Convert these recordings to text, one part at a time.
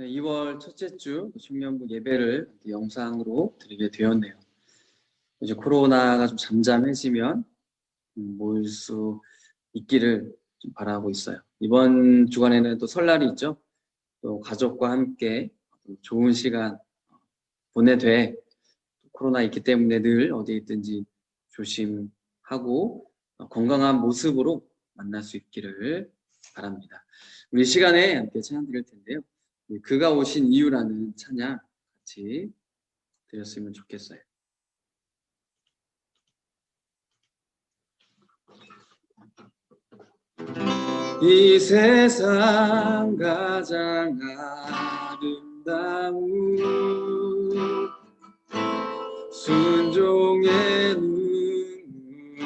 네, 2월 첫째 주 청년부 예배를 영상으로 드리게 되었네요. 이제 코로나가 좀 잠잠해지면 모일 수 있기를 좀 바라고 있어요. 이번 주간에는 또 설날이 있죠. 또 가족과 함께 좋은 시간 보내되 코로나 있기 때문에 늘 어디 있든지 조심하고 건강한 모습으로 만날 수 있기를 바랍니다. 우리 시간에 함께 찬양 드릴 텐데요. 그가 오신 이유라는 찬양 같이 드렸으면 좋겠어요. 이 세상 가장 아름다운 순종의 눈물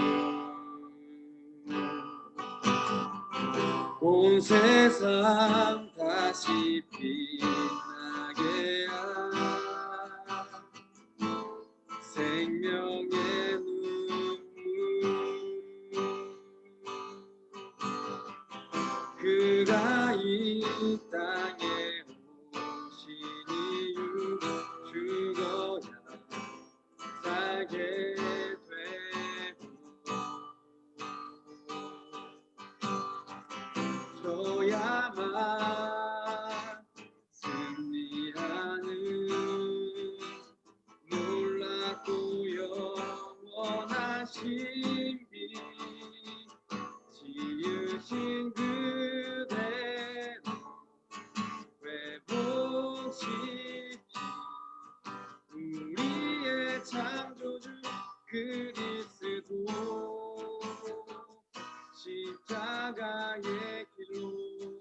온 세상 다시 빛나게 한 생명의 눈물 그가 이 땅에 오신 이유 죽어야 살게 되고 저야만 승리하는 놀랍고 영원한 신비 지으신 그대로 회복시키 우리의 창조주 그리스도 십자가의 길로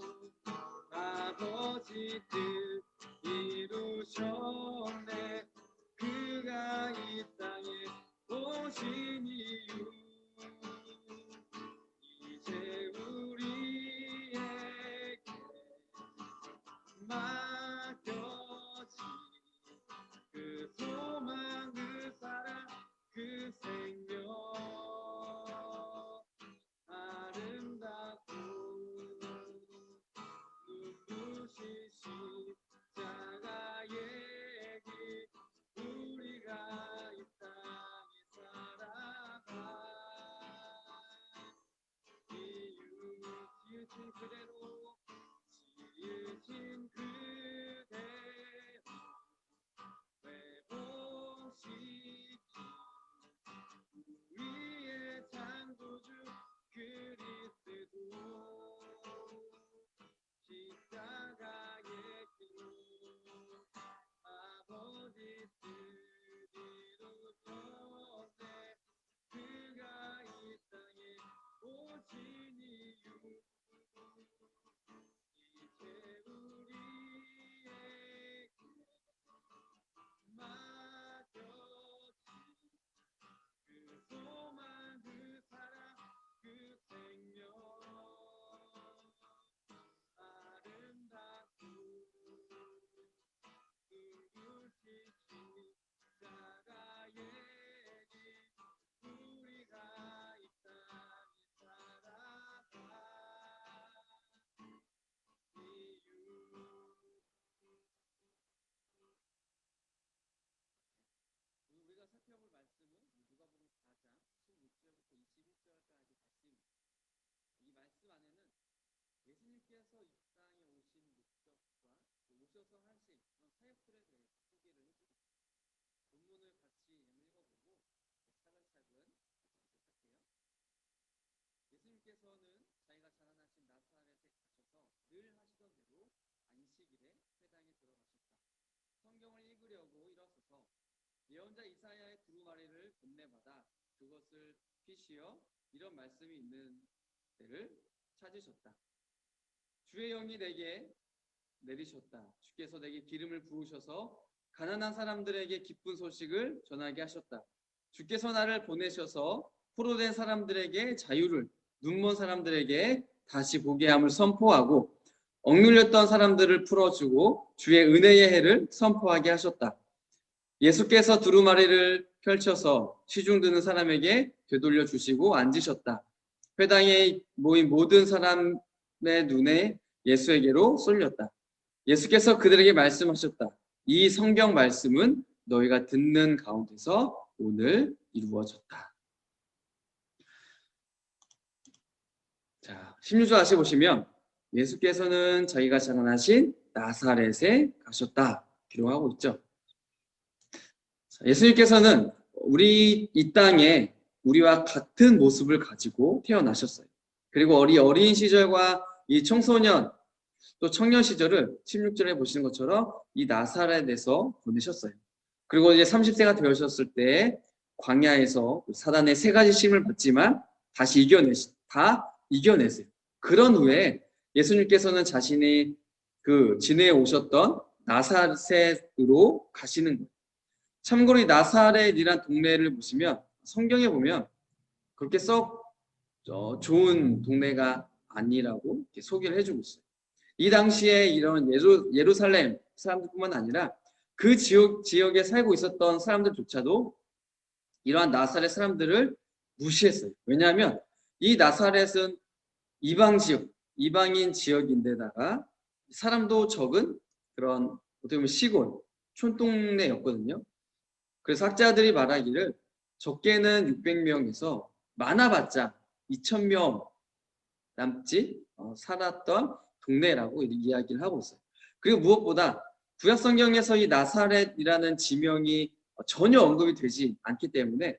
아버지 뜻 이루셨네 그가 이 땅에 오신 이유 이제 우리에게 맡겨진 그 소망 그 사랑 그 생명 아름답고 눈부신 십자가의 길 우리가 이 땅에 살아가 이유 지으신 그대로 회복시키 우리의 창조주 그리스도 십자가의 길로 아버지 뜻 이루셨네 그가 이 땅에 오신 이유 이제 우리에게 맡겨진 그 소망 그 사랑 그 생명 아름답고 눈부신 십자가의 길 우리가 이 땅에 살아가 우리가 살펴볼 말씀은 누가복음 4장 16절부터 21절까지 말씀입니다. 이 말씀 안에는 예수님께서 이 땅에 오신 목적과 오셔서 하신 그런 사역들에 대해서 소개를 해주고 본문을 같이 읽어보고 차근차근 같이 부탁해요. 예수님께서는 자기가 자라나신 나사렛에 가셔서 늘 하시던 대로 안식일에 회당에 들어가셨다. 성경을 읽으려고 일어서서 예언자 이사야의 두루마리를 건네받아 그것을 펴시어 이런 말씀이 있는 데를 찾으셨다. 주의 영이 내게 내리셨다. 주께서 내게 기름을 부으셔서 가난한 사람들에게 기쁜 소식을 전하게 하셨다. 주께서 나를 보내셔서 포로된 사람들에게 자유를 눈먼 사람들에게 다시 보게 함을 선포하고 억눌렸던 사람들을 풀어주고 주의 은혜의 해를 선포하게 하셨다. 예수께서 두루마리를 펼쳐서 시중 드는 사람에게 되돌려 주시고 앉으셨다. 회당에 모인 모든 사람의 눈에 예수에게로 쏠렸다. 예수께서 그들에게 말씀하셨다. 이 성경 말씀은 너희가 듣는 가운데서 오늘 이루어졌다. 자, 16절 다시 보시면 예수께서는 자기가 자라나신 나사렛에 가셨다 기록하고 있죠. 자, 예수님께서는 우리 이 땅에 우리와 같은 모습을 가지고 태어나셨어요. 그리고 어린 시절과 이 청소년 또 청년 시절을 16절에 보시는 것처럼 이 나사렛에서 보내셨어요. 그리고 이제 30세가 되셨을 때 광야에서 사단의 세 가지 시험을 받지만 다시 이겨냈어요. 그런 후에 예수님께서는 자신이 그 지내에 오셨던 나사렛으로 가시는 거예요. 참고로 이 나사렛이란 동네를 보시면 성경에 보면 그렇게 썩 좋은 동네가 아니라고 이렇게 소개를 해주고 있어요. 이 당시에 이런 예루살렘 사람들뿐만 아니라 그 지역에 살고 있었던 사람들조차도 이러한 나사렛 사람들을 무시했어요. 왜냐하면 이 나사렛은 이방인 지역인데다가 사람도 적은 그런 어떻게 보면 시골, 촌동네였거든요. 그래서 학자들이 말하기를 적게는 600명에서 많아봤자 2000명 남짓 살았던 동네라고 이야기를 하고 있어요. 그리고 무엇보다 구약 성경에서 이 나사렛이라는 지명이 전혀 언급이 되지 않기 때문에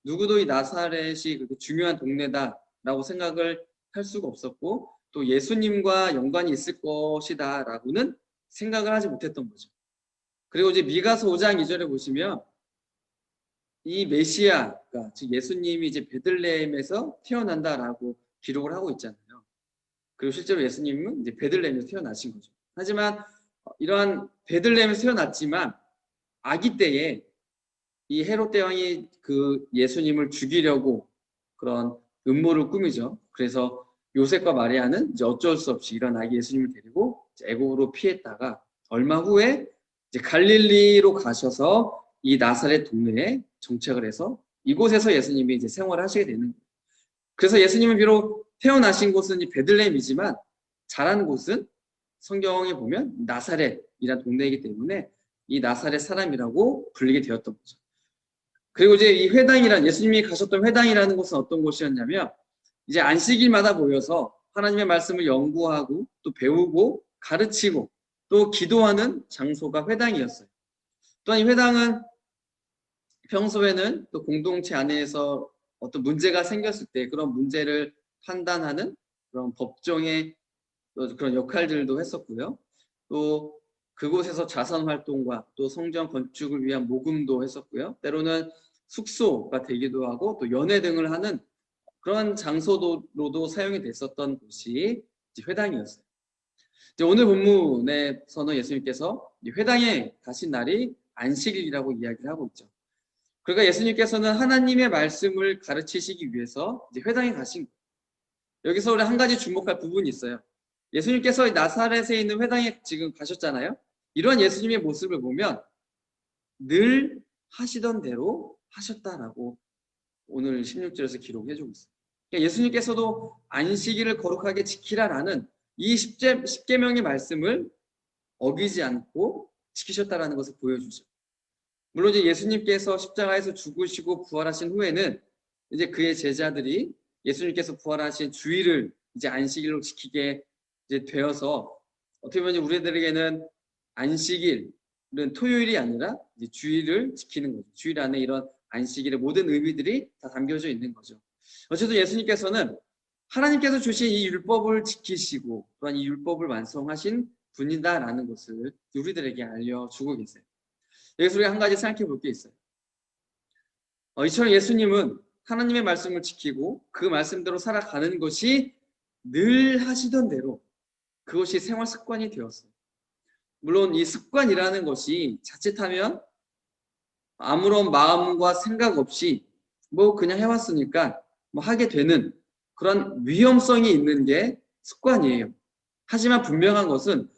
누구도 이 나사렛이 그렇게 중요한 동네다라고 생각을 할 수가 없었고 또 예수님과 연관이 있을 것이다라고는 생각을 하지 못했던 거죠. 그리고 이제 미가서 5장 2절에 보시면 이 메시아가 즉 예수님이 이제 베들레헴에서 태어난다라고 기록을 하고 있잖아요. 그리고 실제로 예수님은 이제 베들레헴에서 태어나신 거죠. 하지만 이러한 베들레헴에서 태어났지만 아기 때에 이 헤롯 대왕이 그 예수님을 죽이려고 그런 음모를 꾸미죠. 그래서 요셉과 마리아는 이제 어쩔 수 없이 이런 아기 예수님을 데리고 애국으로 피했다가 얼마 후에 이제 갈릴리로 가셔서 이 나사렛 동네에 정착을 해서 이곳에서 예수님이 이제 생활을 하시게 되는 거예요. 그래서 예수님은 비록 태어나신 곳은 이 베들레헴이지만 자란 곳은 성경에 보면 나사렛이라는 동네이기 때문에 이 나사렛 사람이라고 불리게 되었던 거죠. 그리고 이제 이 회당이란 예수님이 가셨던 회당이라는 곳은 어떤 곳이었냐면 이제 안식일마다 모여서 하나님의 말씀을 연구하고 또 배우고 가르치고 또 기도하는 장소가 회당이었어요. 또한 이 회당은 평소에는 또 공동체 안에서 어떤 문제가 생겼을 때 그런 문제를 판단하는 그런 법정의 그런 역할들도 했었고요. 또 그곳에서 자선 활동과 또 성전 건축을 위한 모금도 했었고요. 때로는 숙소가 되기도 하고 또 연회 등을 하는 그런 장소로도 사용이 됐었던 곳이 회당이었어요. 오늘 본문에서는 예수님께서 회당에 가신 날이 안식일이라고 이야기를 하고 있죠. 그러니까 예수님께서는 하나님의 말씀을 가르치시기 위해서 이제 회당에 가신 거예요. 여기서 우리 한 가지 주목할 부분이 있어요. 예수님께서 나사렛에 있는 회당에 지금 가셨잖아요. 이런 예수님의 모습을 보면 늘 하시던 대로 하셨다라고 오늘 16절에서 기록해주고 있어요. 그러니까 예수님께서도 안식일을 거룩하게 지키라라는 이 10계명의 말씀을 어기지 않고 지키셨다라는 것을 보여주죠. 물론 이제 예수님께서 십자가에서 죽으시고 부활하신 후에는 이제 그의 제자들이 예수님께서 부활하신 주일을 이제 안식일로 지키게 이제 되어서 어떻게 보면 우리들에게는 안식일은 토요일이 아니라 이제 주일을 지키는 거죠. 주일 안에 이런 안식일의 모든 의미들이 다 담겨져 있는 거죠. 어쨌든 예수님께서는 하나님께서 주신 이 율법을 지키시고 또한 이 율법을 완성하신 분이다라는 것을 우리들에게 알려주고 계세요. 여기서 우리가 한 가지 생각해 볼 게 있어요. 이처럼 예수님은 하나님의 말씀을 지키고 그 말씀대로 살아가는 것이 늘 하시던 대로 그것이 생활 습관이 되었어요. 물론 이 습관이라는 것이 자칫하면 아무런 마음과 생각 없이 뭐 그냥 해왔으니까 뭐 하게 되는 그런 위험성이 있는 게 습관이에요. 하지만 분명한 것은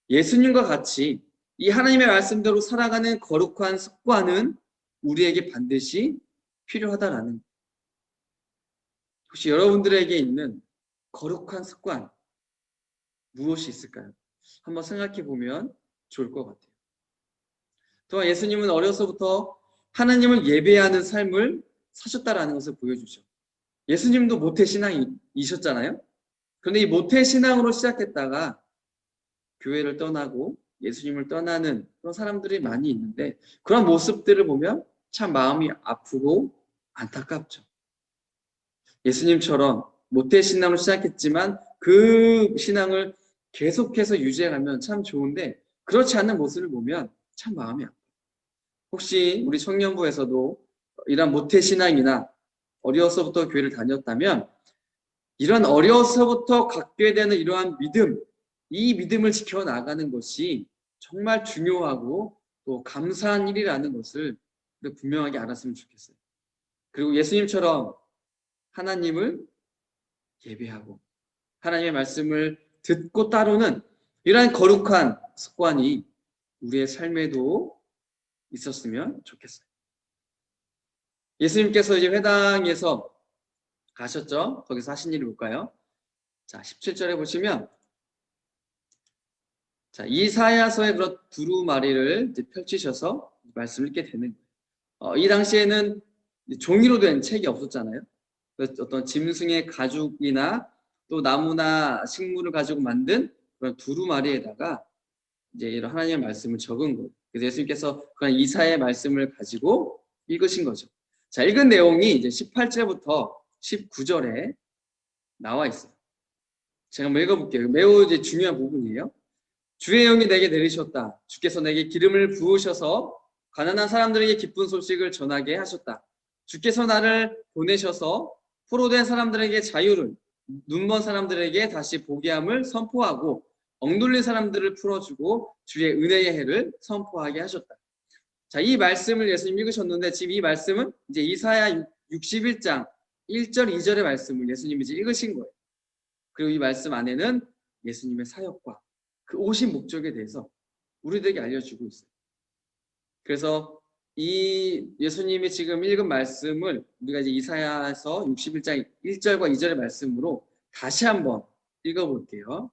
예수님과 같이 이 하나님의 말씀대로 살아가는 거룩한 습관은 우리에게 반드시 필요하다라는 거예요. 혹시 여러분들에게 있는 거룩한 습관 무엇이 있을까요? 한번 생각해 보면 좋을 것 같아요. 또한 예수님은 어려서부터 하나님을 예배하는 삶을 사셨다라는 것을 보여주죠. 예수님도 모태신앙이셨잖아요. 그런데 이 모태신앙으로 시작했다가 교회를 떠나고 예수님을 떠나는 그런 사람들이 많이 있는데, 그런 모습들을 보면 참 마음이 아프고 안타깝죠. 예수님처럼 모태신앙으로 시작했지만 그 신앙을 계속해서 유지해가면 참 좋은데, 그렇지 않는 모습을 보면 참 마음이 아파요. 혹시 우리 청년부에서도 이런 모태신앙이나 어려서부터 교회를 다녔다면, 이런 어려서부터 갖게 되는 이러한 믿음, 이 믿음을 지켜나가는 것이 정말 중요하고 또 감사한 일이라는 것을 분명하게 알았으면 좋겠어요. 그리고 예수님처럼 하나님을 예배하고 하나님의 말씀을 듣고 따르는 이러한 거룩한 습관이 우리의 삶에도 있었으면 좋겠어요. 예수님께서 이제 회당에서 가셨죠? 거기서 하신 일이 뭘까요? 자, 17절에 보시면, 자, 이사야서의 그런 두루마리를 이제 펼치셔서 말씀을 읽게 되는 거예요. 이 당시에는 종이로 된 책이 없었잖아요. 어떤 짐승의 가죽이나 또 나무나 식물을 가지고 만든 그런 두루마리에다가 이제 이런 하나님의 말씀을 적은 거예요. 그래서 예수님께서 그런 이사야의 말씀을 가지고 읽으신 거죠. 자, 읽은 내용이 이제 18절부터 19절에 나와 있어요. 제가 한번 읽어볼게요. 매우 이제 중요한 부분이에요. 주의 영이 내게 내리셨다. 주께서 내게 기름을 부으셔서 가난한 사람들에게 기쁜 소식을 전하게 하셨다. 주께서 나를 보내셔서 포로된 사람들에게 자유를, 눈먼 사람들에게 다시 보게 함을 선포하고 억눌린 사람들을 풀어주고 주의 은혜의 해를 선포하게 하셨다. 자, 이 말씀을 예수님 읽으셨는데, 지금 이 말씀은 이제 이사야 61장 1절 2절의 말씀을 예수님이 이제 읽으신 거예요. 그리고 이 말씀 안에는 예수님의 사역과 그 오신 목적에 대해서 우리들에게 알려주고 있어요. 그래서 이 예수님이 지금 읽은 말씀을 우리가 이제 이사야서 61장 1절과 2절의 말씀으로 다시 한번 읽어볼게요.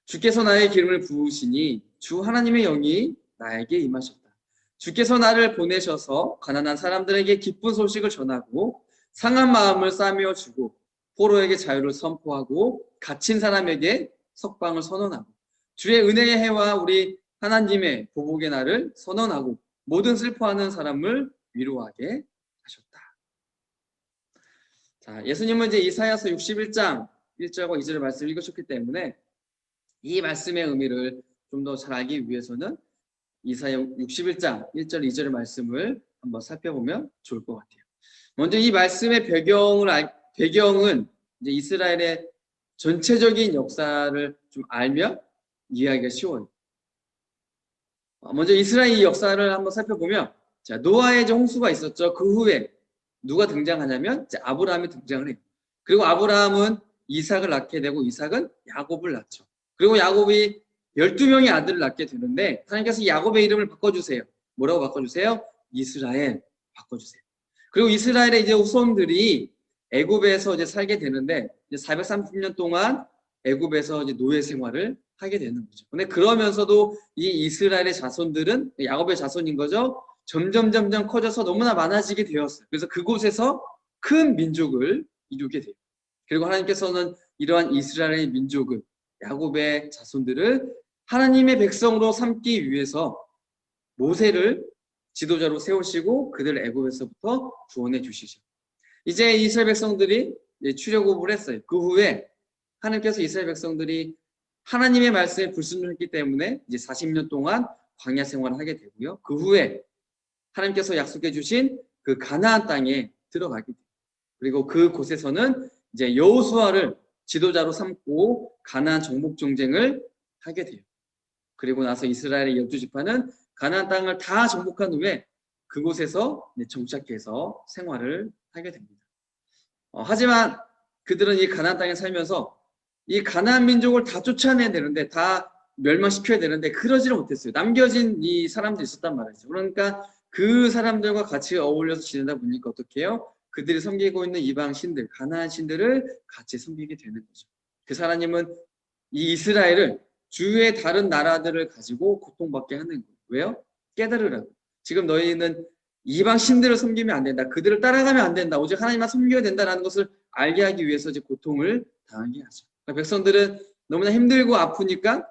주께서 나의 기름을 부으시니 주 하나님의 영이 나에게 임하셨다. 주께서 나를 보내셔서 가난한 사람들에게 기쁜 소식을 전하고 상한 마음을 싸매어 주고 포로에게 자유를 선포하고 갇힌 사람에게 석방을 선언하고 주의 은혜의 해와 우리 하나님의 보복의 날을 선언하고 모든 슬퍼하는 사람을 위로하게 하셨다. 자, 예수님은 이제 이사야서 61장 1절과 2절의 말씀을 읽으셨기 때문에 이 말씀의 의미를 좀 더 잘 알기 위해서는 이사야 61장 1절 2절의 말씀을 한번 살펴보면 좋을 것 같아요. 먼저 이 말씀의 배경은 이제 이스라엘의 전체적인 역사를 좀 알면 이해하기가 쉬워요. 먼저 이스라엘 역사를 한번 살펴보면, 자, 노아의 홍수가 있었죠. 그 후에 누가 등장하냐면 이제 아브라함이 등장을 해요. 그리고 아브라함은 이삭을 낳게 되고 이삭은 야곱을 낳죠. 그리고 야곱이 12명의 아들을 낳게 되는데 하나님께서 야곱의 이름을 바꿔주세요. 뭐라고 바꿔주세요? 이스라엘 바꿔주세요. 그리고 이스라엘의 이제 후손들이 애굽에서 이제 살게 되는데 이제 430년 동안 애굽에서 이제 노예 생활을 하게 되는 거죠. 근데 그러면서도 이 이스라엘의 자손들은 야곱의 자손인 거죠. 점점 커져서 너무나 많아지게 되었어요. 그래서 그곳에서 큰 민족을 이루게 돼요. 그리고 하나님께서는 이러한 이스라엘의 민족을, 야곱의 자손들을 하나님의 백성으로 삼기 위해서 모세를 지도자로 세우시고 그들을 애굽에서부터 구원해 주시죠. 이제 이스라엘 백성들이 출애굽을 했어요. 그 후에 하나님께서 이스라엘 백성들이 하나님의 말씀에 불순종했기 때문에 이제 40년 동안 광야 생활을 하게 되고요. 그 후에 하나님께서 약속해 주신 그 가나안 땅에 들어가게 돼요. 그리고 그곳에서는 이제 여호수아를 지도자로 삼고 가나안 정복 전쟁을 하게 돼요. 그리고 나서 이스라엘의 12지파는 가나안 땅을 다 정복한 후에 그곳에서 정착해서 생활을 하게 됩니다. 하지만 그들은 이 가나안 땅에 살면서 이 가나안 민족을 다 쫓아내야 되는데, 다 멸망시켜야 되는데 그러지를 못했어요. 남겨진 이 사람들이 있었단 말이죠. 그러니까 그 사람들과 같이 어울려서 지내다 보니까 어떻게 해요? 그들이 섬기고 있는 이방 신들, 가나안 신들을 같이 섬기게 되는 거죠. 그 하나님은 이 이스라엘을 주위의 다른 나라들을 가지고 고통받게 하는 거예요. 왜요? 깨달으라고. 지금 너희는 이방 신들을 섬기면 안 된다. 그들을 따라가면 안 된다. 오직 하나님만 섬겨야 된다라는 것을 알게 하기 위해서 이제 고통을 당하게 하죠. 그러니까 백성들은 너무나 힘들고 아프니까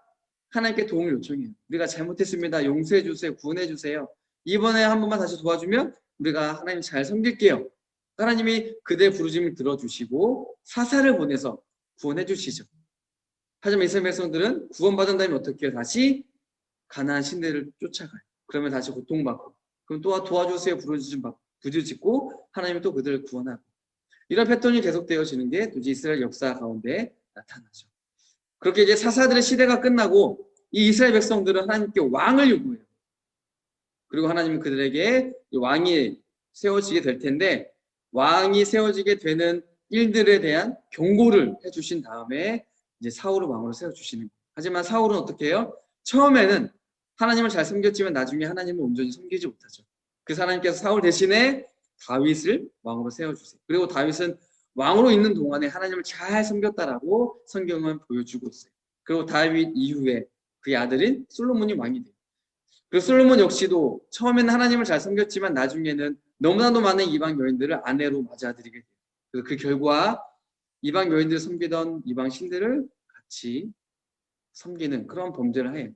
하나님께 도움을 요청해요. 우리가 잘못했습니다. 용서해 주세요. 구원해 주세요. 이번에 한 번만 다시 도와주면 우리가 하나님 잘 섬길게요. 하나님이 그들의 부르심을 들어주시고 사사를 보내서 구원해 주시죠. 하지만 이스라엘 백성들은 구원받은 다음에 어떻게 해요? 다시 가나안 신들을 쫓아가요. 그러면 다시 고통받고, 그럼 또 도와주세요 부르짖고 하나님이 또 그들을 구원하고, 이런 패턴이 계속되어지는 게 도대체 이스라엘 역사 가운데 나타나죠. 그렇게 이제 사사들의 시대가 끝나고 이 이스라엘 백성들은 하나님께 왕을 요구해요. 그리고 하나님은 그들에게 왕이 세워지게 될 텐데, 왕이 세워지게 되는 일들에 대한 경고를 해주신 다음에 이제 사울을 왕으로 세워주시는 거예요. 하지만 사울은 어떻게 해요? 처음에는 하나님을 잘 섬겼지만 나중에 하나님을 온전히 섬기지 못하죠. 그래서 하나님께서 사울 대신에 다윗을 왕으로 세워주세요. 그리고 다윗은 왕으로 있는 동안에 하나님을 잘 섬겼다라고 성경은 보여주고 있어요. 그리고 다윗 이후에 그의 아들인 솔로몬이 왕이 돼요. 그리고 솔로몬 역시도 처음에는 하나님을 잘 섬겼지만 나중에는 너무나도 많은 이방 여인들을 아내로 맞아들이게 돼요. 그래서 그 결과 이방 여인들을 섬기던 이방 신들을 같이 섬기는 그런 범죄를 해요.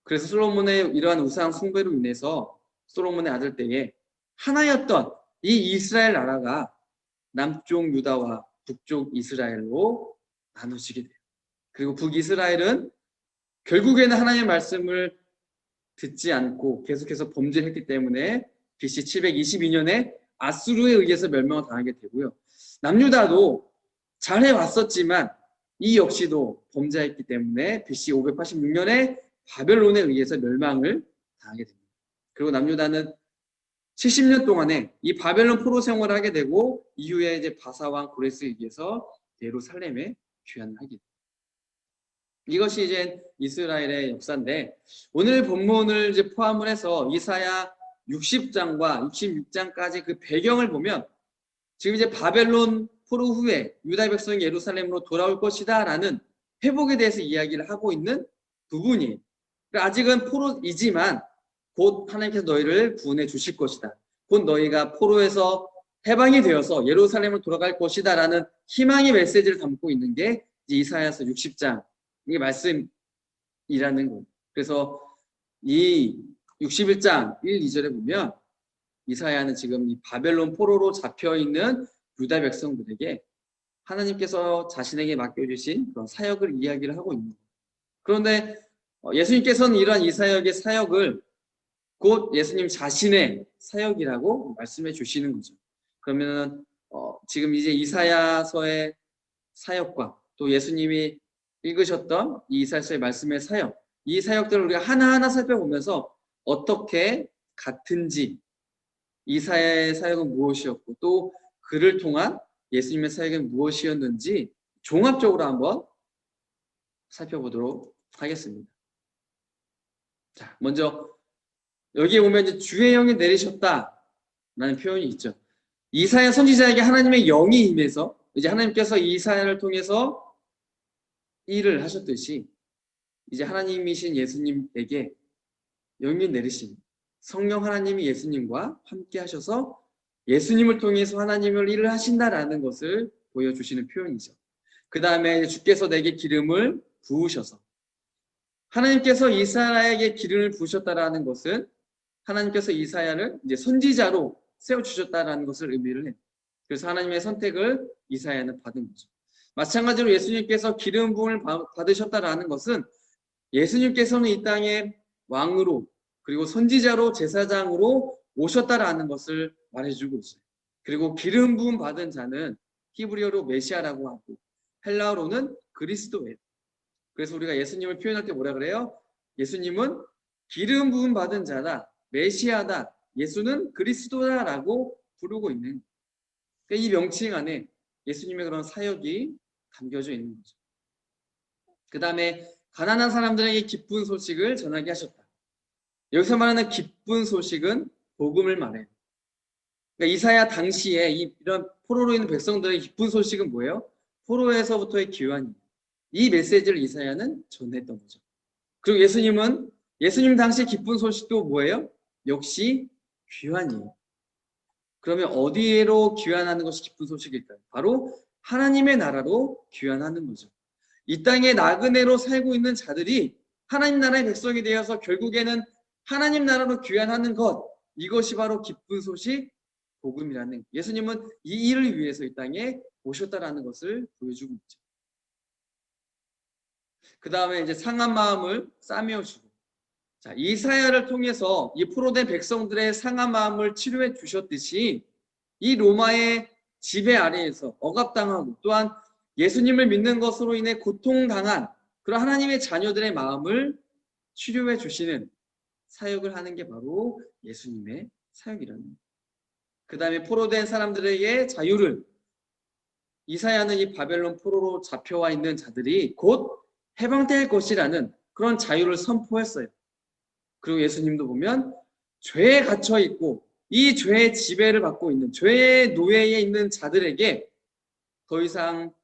그래서 솔로몬의 이러한 우상 숭배로 인해서 솔로몬의 아들 때에 하나였던 이 이스라엘 나라가 남쪽 유다와 북쪽 이스라엘로 나눠지게 돼요. 그리고 북이스라엘은 결국에는 하나님의 말씀을 듣지 않고 계속해서 범죄했기 때문에 BC 722년에 아수르에 의해서 멸망을 당하게 되고요. 남유다도 잘해왔었지만 이 역시도 범죄했기 때문에 BC 586년에 바벨론에 의해서 멸망을 당하게 됩니다. 그리고 남유다는 70년 동안에 이 바벨론 포로 생활을 하게 되고 이후에 이제 바사왕 고레스에 의해서 예루살렘에 귀환을 하게 됩니다. 이것이 이제 이스라엘의 역사인데, 오늘 본문을 이제 포함을 해서 이사야 60장과 66장까지 그 배경을 보면 지금 이제 바벨론 포로 후에 유다 백성이 예루살렘으로 돌아올 것이다 라는 회복에 대해서 이야기를 하고 있는 부분이에요. 아직은 포로이지만 곧 하나님께서 너희를 구원해 주실 것이다. 곧 너희가 포로에서 해방이 되어서 예루살렘으로 돌아갈 것이다 라는 희망의 메시지를 담고 있는 게 이사야서 60장 이 말씀이라는 거예요. 그래서 이 61장 1, 2절에 보면 이사야는 지금 이 바벨론 포로로 잡혀있는 유다 백성들에게 하나님께서 자신에게 맡겨주신 그런 사역을 이야기를 하고 있는 거예요. 그런데 예수님께서는 이러한 이사역의 사역을 곧 예수님 자신의 사역이라고 말씀해 주시는 거죠. 그러면 지금 이제 이사야서의 사역과 또 예수님이 읽으셨던 이 이사야서의 말씀의 사역, 이 사역들을 우리가 하나하나 살펴보면서 어떻게 같은지, 이사야의 사역은 무엇이었고 또 그를 통한 예수님의 사역은 무엇이었는지 종합적으로 한번 살펴보도록 하겠습니다. 자, 먼저 여기에 보면 이제 주의 영이 내리셨다라는 표현이 있죠. 이사야 선지자에게 하나님의 영이 임해서 이제 하나님께서 이사야를 통해서 일을 하셨듯이 이제 하나님이신 예수님에게 영이 내리신 성령 하나님이 예수님과 함께 하셔서 예수님을 통해서 하나님을 일을 하신다라는 것을 보여주시는 표현이죠. 그 다음에 주께서 내게 기름을 부으셔서, 하나님께서 이사야에게 기름을 부으셨다라는 것은 하나님께서 이사야를 이제 선지자로 세워주셨다라는 것을 의미를 해요. 그래서 하나님의 선택을 이사야는 받은 거죠. 마찬가지로 예수님께서 기름 부음을 받으셨다라는 것은 예수님께서는 이 땅에 왕으로 그리고 선지자로 제사장으로 오셨다라는 것을 말해주고 있어요. 그리고 기름 부음 받은 자는 히브리어로 메시아라고 하고 헬라어로는 그리스도예요. 그래서 우리가 예수님을 표현할 때 뭐라 그래요? 예수님은 기름 부음 받은 자다, 메시아다, 예수는 그리스도다라고 부르고 있는, 그러니까 이 명칭 안에 예수님의 그런 사역이 담겨져 있는 거죠. 그 다음에 가난한 사람들에게 기쁜 소식을 전하게 하셨다. 여기서 말하는 기쁜 소식은 복음을 말해요. 그러니까 이사야 당시에 이런 포로로 있는 백성들의 기쁜 소식은 뭐예요? 포로에서부터의 귀환이에요. 이 메시지를 이사야는 전했던 거죠. 그리고 예수님 당시 기쁜 소식도 뭐예요? 역시 귀환이에요. 그러면 어디로 귀환하는 것이 기쁜 소식일까요? 바로 하나님의 나라로 귀환하는 거죠. 이 땅에 나그네로 살고 있는 자들이 하나님 나라의 백성이 되어서 결국에는 하나님 나라로 귀환하는 것, 이것이 바로 기쁜 소식, 복음이라는, 예수님은 이 일을 위해서 이 땅에 오셨다라는 것을 보여주고 있죠. 그 다음에 이제 상한 마음을 싸매어주고, 자, 이사야를 통해서 이 포로된 백성들의 상한 마음을 치료해 주셨듯이 이 로마의 지배 아래에서 억압당하고 또한 예수님을 믿는 것으로 인해 고통당한 그런 하나님의 자녀들의 마음을 치료해 주시는 사역을 하는 게 바로 예수님의 사역이라는 거예요. 그 다음에 포로된 사람들에게 자유를, 이사야는 이 바벨론 포로로 잡혀와 있는 자들이 곧 해방될 것이라는 그런 자유를 선포했어요. 그리고 예수님도 보면 죄에 갇혀 있고 이 죄의 지배를 받고 있는, 죄의 노예에 있는 자들에게 더 이상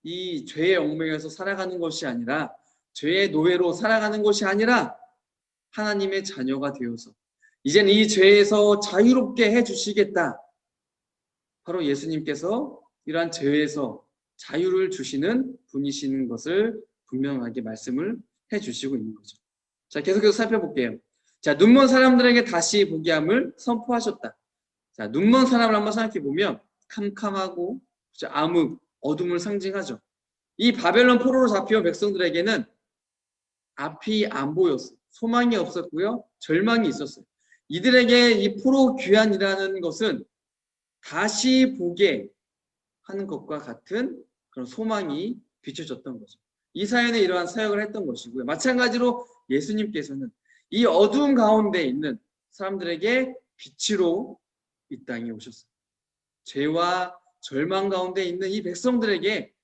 이 죄의 얽매여서 살아가는 것이 아니라, 죄의 노예로 살아가는 것이 아니라 하나님의 자녀가 되어서 이제는 이 죄에서 자유롭게 해주시겠다. 바로 예수님께서 이러한 죄에서 자유를 주시는 분이신 것을 분명하게 말씀을 해주시고 있는 거죠. 자, 계속해서 살펴볼게요. 자, 눈먼 사람들에게 다시 보게 함을 선포하셨다. 자, 눈먼 사람을 한번 생각해 보면 캄캄하고 암흑, 어둠을 상징하죠. 이 바벨론 포로로 잡혀온 백성들에게는 앞이 안 보였어요. 소망이 없었고요. 절망이 있었어요. 이들에게 이 포로 귀환이라는 것은 다시 보게 하는 것과 같은 그런 소망이 비춰졌던 거죠. 이사야는 이러한 사역을 했던 것이고요. 마찬가지로 예수님께서는 이 어두운 가운데 있는 사람들에게 빛으로 이 땅에 오셨어요. 죄와 절망 가운데 있는 이 백성들에게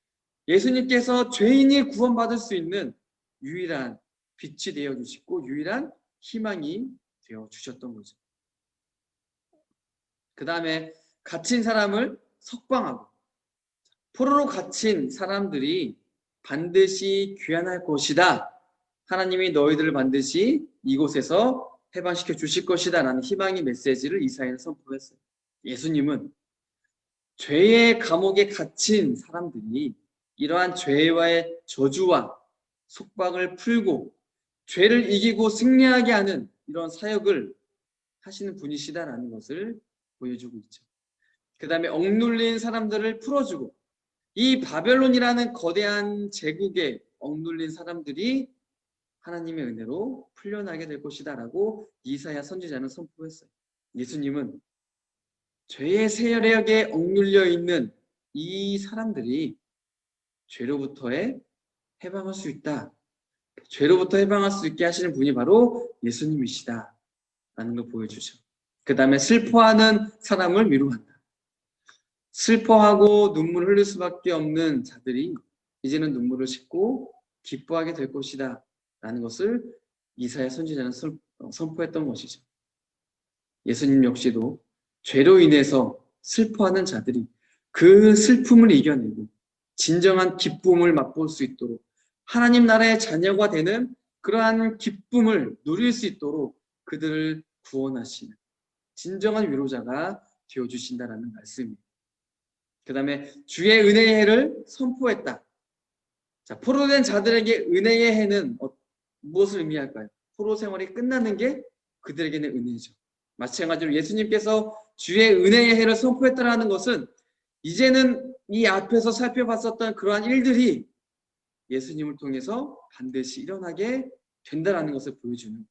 예수님께서 죄인이 구원받을 수 있는 유일한 빛이 되어 주시고 유일한 희망이 되어 주셨던 거죠. 그 다음에 갇힌 사람을 석방하고, 포로로 갇힌 사람들이 반드시 귀환할 것이다. 하나님이 너희들을 반드시 이곳에서 해방시켜 주실 것이다 라는 희망의 메시지를 이사야는 선포했어요. 예수님은 죄의 감옥에 갇힌 사람들이 이러한 죄와의 저주와 속박을 풀고 죄를 이기고 승리하게 하는 이런 사역을 하시는 분이시다라는 것을 보여주고 있죠. 그 다음에 억눌린 사람들을 풀어주고, 이 바벨론이라는 거대한 제국에 억눌린 사람들이 하나님의 은혜로 풀려나게 될 것이다라고 이사야 선지자는 선포했어요. 예수님은 죄의 세력에 억눌려 있는 이 사람들이 죄로부터의 해방할 수 있다. 죄로부터 해방할 수 있게 하시는 분이 바로 예수님이시다라는 걸 보여주죠. 그 다음에 슬퍼하는 사람을 위로한다. 슬퍼하고 눈물을 흘릴 수밖에 없는 자들이 이제는 눈물을 씻고 기뻐하게 될 것이다 라는 것을 이사야 선지자는 선포했던 것이죠. 예수님 역시도 죄로 인해서 슬퍼하는 자들이 그 슬픔을 이겨내고 진정한 기쁨을 맛볼 수 있도록, 하나님 나라의 자녀가 되는 그러한 기쁨을 누릴 수 있도록 그들을 구원하시는 진정한 위로자가 되어주신다라는 말씀입니다. 그 다음에 주의 은혜의 해를 선포했다. 자, 포로된 자들에게 은혜의 해는 무엇을 의미할까요? 포로 생활이 끝나는 게 그들에게는 은혜죠. 마찬가지로 예수님께서 주의 은혜의 해를 선포했다라는 것은 이제는 이 앞에서 살펴봤었던 그러한 일들이 예수님을 통해서 반드시 일어나게 된다라는 것을 보여주는 거예요.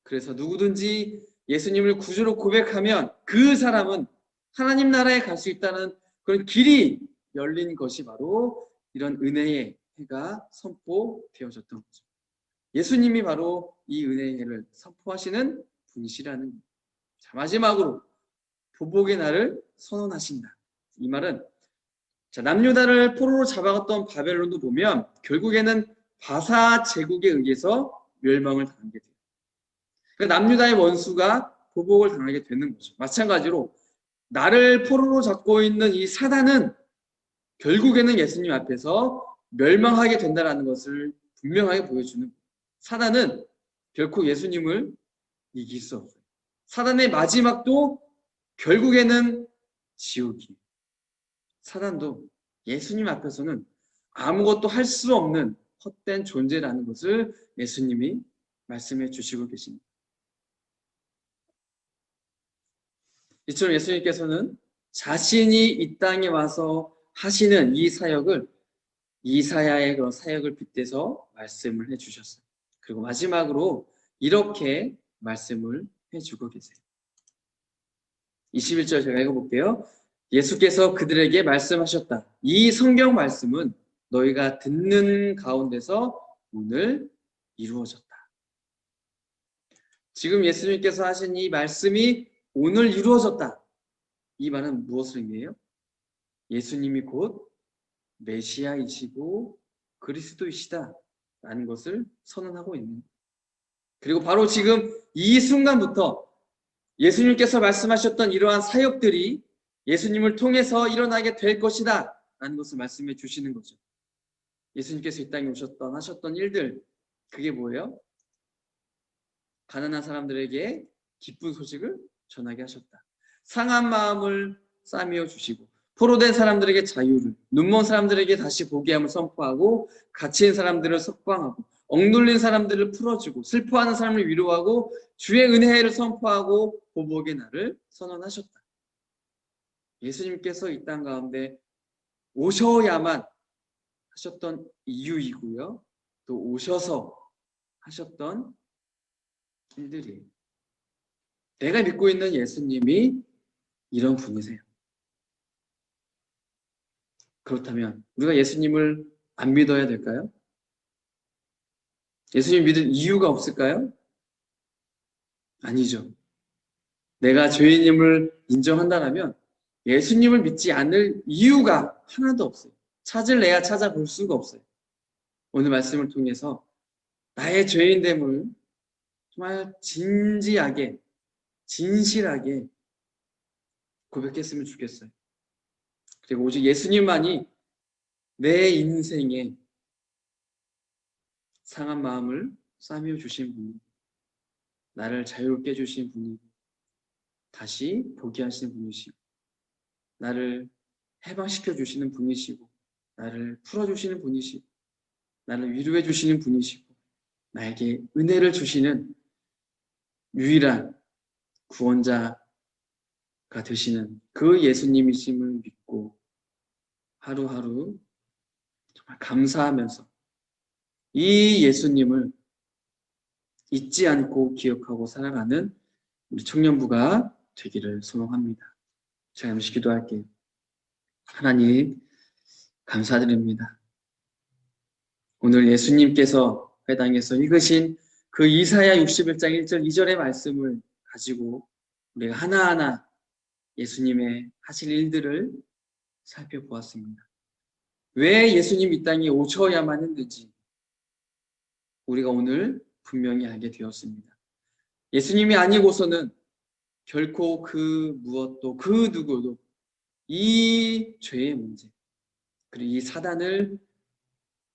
그래서 누구든지 예수님을 구주로 고백하면 그 사람은 하나님 나라에 갈 수 있다는 그런 길이 열린 것이 바로 이런 은혜의 해가 선포되어졌던 거죠. 예수님이 바로 이 은혜의 해를 선포하시는 분이시라는 거예요. 자, 마지막으로 보복의 날을 선언하신다. 이 말은, 자, 남유다를 포로로 잡아갔던 바벨론도 보면 결국에는 바사 제국에 의해서 멸망을 당하게 돼요. 그러니까 남유다의 원수가 보복을 당하게 되는 거죠. 마찬가지로 나를 포로로 잡고 있는 이 사단은 결국에는 예수님 앞에서 멸망하게 된다는 것을 분명하게 보여주는 거예요. 사단은 결코 예수님을 이길 수 없어요. 사단의 마지막도 결국에는 지옥이에요. 사단도 예수님 앞에서는 아무것도 할 수 없는 헛된 존재라는 것을 예수님이 말씀해 주시고 계십니다. 이처럼 예수님께서는 자신이 이 땅에 와서 하시는 이 사역을 이사야의 그런 사역을 빗대서 말씀을 해주셨어요. 그리고 마지막으로 이렇게 말씀을 해주고 계세요. 21절 제가 읽어볼게요. 예수께서 그들에게 말씀하셨다. 이 성경 말씀은 너희가 듣는 가운데서 오늘 이루어졌다. 지금 예수님께서 하신 이 말씀이 오늘 이루어졌다. 이 말은 무엇을 의미해요? 예수님이 곧 메시아이시고 그리스도이시다 라는 것을 선언하고 있는 거예요. 그리고 바로 지금 이 순간부터 예수님께서 말씀하셨던 이러한 사역들이 예수님을 통해서 일어나게 될 것이다 라는 것을 말씀해 주시는 거죠. 예수님께서 이 땅에 오셨던 하셨던 일들, 그게 뭐예요? 가난한 사람들에게 기쁜 소식을 전하게 하셨다. 상한 마음을 싸매어 주시고 포로된 사람들에게 자유를, 눈먼 사람들에게 다시 보게 함을 선포하고 갇힌 사람들을 석방하고 억눌린 사람들을 풀어주고 슬퍼하는 사람을 위로하고 주의 은혜를 선포하고 보복의 날을 선언하셨다. 예수님께서 이 땅 가운데 오셔야만 하셨던 이유이고요. 또 오셔서 하셨던 일들이에요. 내가 믿고 있는 예수님이 이런 분이세요. 그렇다면 우리가 예수님을 안 믿어야 될까요? 예수님 믿을 이유가 없을까요? 아니죠. 내가 죄인임을 인정한다면 예수님을 믿지 않을 이유가 하나도 없어요. 찾을래야 찾아볼 수가 없어요. 오늘 말씀을 통해서 나의 죄인됨을 정말 진지하게, 진실하게 고백했으면 좋겠어요. 그리고 오직 예수님만이 내 인생에 상한 마음을 싸매어 주신 분이고 나를 자유롭게 해주신 분이고 다시 보게 하시는 분이시고 나를 해방시켜 주시는 분이시고 나를 풀어주시는 분이시고 나를 위로해 주시는 분이시고 나에게 은혜를 주시는 유일한 구원자가 되시는 그 예수님이심을 믿고 하루하루 정말 감사하면서 이 예수님을 잊지 않고 기억하고 살아가는 우리 청년부가 되기를 소망합니다. 제가 잠시 기도할게요. 하나님 감사드립니다. 오늘 예수님께서 회당에서 읽으신 그 이사야 61장 1절 2절의 말씀을 가지고 우리가 하나하나 예수님의 하실 일들을 살펴보았습니다. 왜 예수님 이 땅에 오셔야만 했는지 우리가 오늘 분명히 알게 되었습니다. 예수님이 아니고서는 결코 그 무엇도 그 누구도 이 죄의 문제 그리고 이 사단을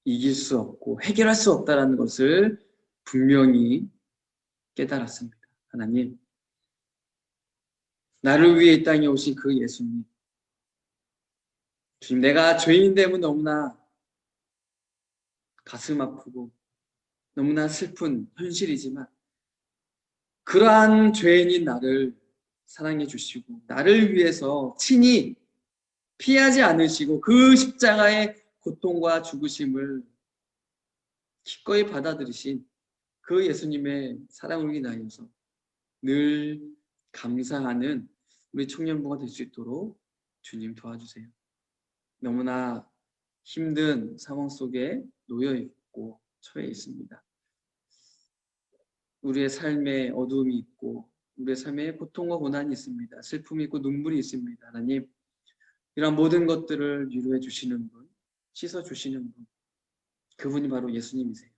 이길 수 없고 해결할 수 없다는 것을 분명히 깨달았습니다. 하나님, 나를 위해 이 땅에 오신 그 예수님, 주님, 내가 죄인됨은 너무나 가슴 아프고 너무나 슬픈 현실이지만 그러한 죄인인 나를 사랑해 주시고 나를 위해서 친히 피하지 않으시고 그 십자가의 고통과 죽으심을 기꺼이 받아들이신 그 예수님의 사랑을 인하여서 늘 감사하는 우리 청년부가 될 수 있도록 주님 도와주세요. 너무나 힘든 상황 속에 놓여 있고 처해 있습니다. 우리의 삶에 어두움이 있고 우리의 삶에 고통과 고난이 있습니다. 슬픔이 있고 눈물이 있습니다. 하나님, 이런 모든 것들을 위로해 주시는 분, 씻어 주시는 분, 그분이 바로 예수님이세요.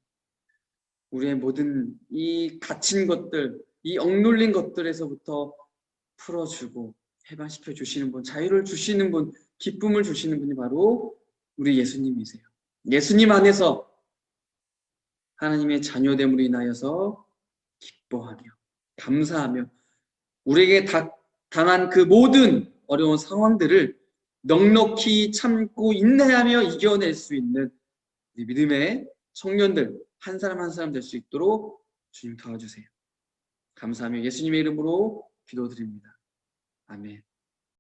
우리의 모든 이 갇힌 것들, 이 억눌린 것들에서부터 풀어주고 해방시켜 주시는 분, 자유를 주시는 분, 기쁨을 주시는 분이 바로 우리 예수님이세요. 예수님 안에서 하나님의 자녀됨으로 인하여서 기뻐하며 감사하며 우리에게 당한 그 모든 어려운 상황들을 넉넉히 참고 인내하며 이겨낼 수 있는 믿음의 청년들 한 사람 한 사람 될 수 있도록 주님 도와주세요. 감사하며 예수님의 이름으로 기도드립니다. 아멘.